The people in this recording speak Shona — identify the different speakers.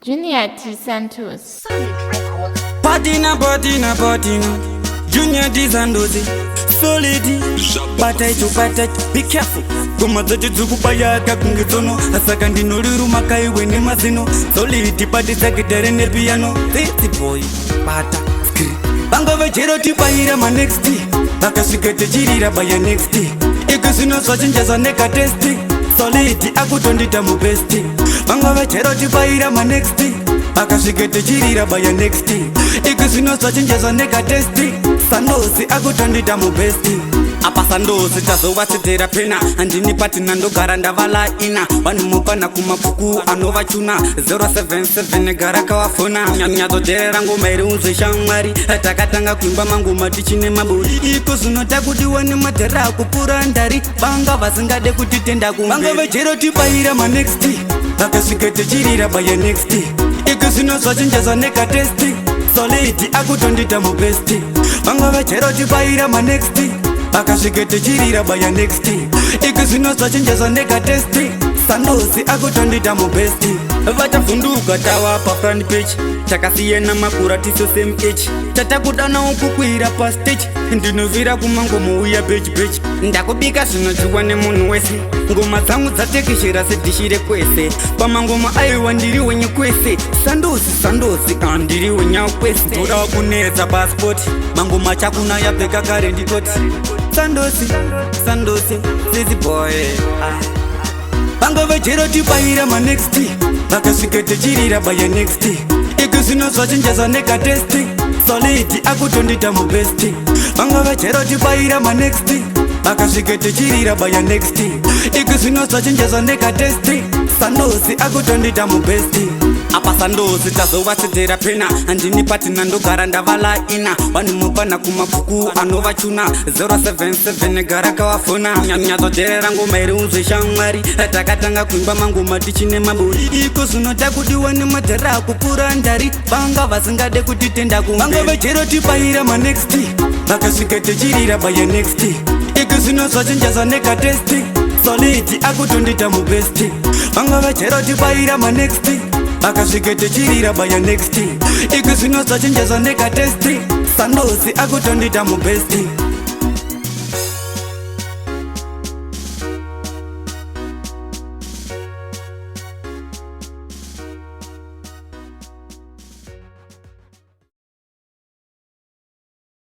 Speaker 1: Junior T. Santos.
Speaker 2: Patina, Junior T. Santos. Solid, patai, be careful. Kumazati zukubaya kakungizono asakandi noliru makai wene mazino. Solid, pati sakitare ne piano. Teti boy, pata, skri. Bango vechero tipaira ma next tea. Baka sikete jirira baya next tea. Ikusino swachinjaza neka testi. Solid, akutondita mu besti. Bango vechero tipaira ma next tea. Baka sikete jirira baya next tea. Ikusino swachinjaza neka testi. Sandosi akutondita mu besti. Apa sandosi tazovatedzera pena handini patina ndogara ndavala ina vanumupana kumapuku anovachuna 077 gara kawafona nyatsoderera ngoma iri unzwe shamwari takatanga kuimba mangoma tichine maburi iko zvinota kuti wane madhara akupura ndari vanga vasingade kuti tenda kumbe vanga vechero tibayira manext vakasvika tichirira baya next iko zvinozvachinjazva nekatesti solid akutondita mubesti vanga vechero tibayira manext akasvike tichirira baya next ikizvinozvachinjaza nekatesti sandosi akutondita mubesti vachavhunduka tava pafront page takasiyana makura tiso same age tatakudanawo kukwira pastage ndinovira kumangomouya bechi ndakubika zvinodziwa nemunhu wese ngoma dzangu dzatekeshera sedhishi rekwese pamangoma aiwa ndiri wenyu kwese sandosi andiri wenyau kwese ndoda kunetsa passport mangoma chakuna yabveka kare ndikoti sandosi zizi boy vango vechero tibayira manext vakasvika tichirira baya next ikizvinozvachinjaza nekatesti solid akutondita mubesti vango vechero tibayira manext vakasvika tichirira baya next ikizvinozvachinjaza nekatesti sandosi akutondita mubesti apa sandosi tazovatedzera pena handini patina ndogara ndavala ina vanumupana kumapuku anovachuna 077 gara kawafona nyatsoderera ngoma iri unzwe shamwari takatanga kuimba mangoma tichine maburi iko zvinota kuti wane madhara akupura ndari vanga vasingade kuti tenda kumbe vanga vechero tibayira manext vakasvika tichirira baya next iko zvinozvachinjaza nekatesti solid akutondita mubesti vanga vechero tibayira manext akasvike tichirira baya next ikizvinozvachinjaza nekatesti sandosi akutondita mubesti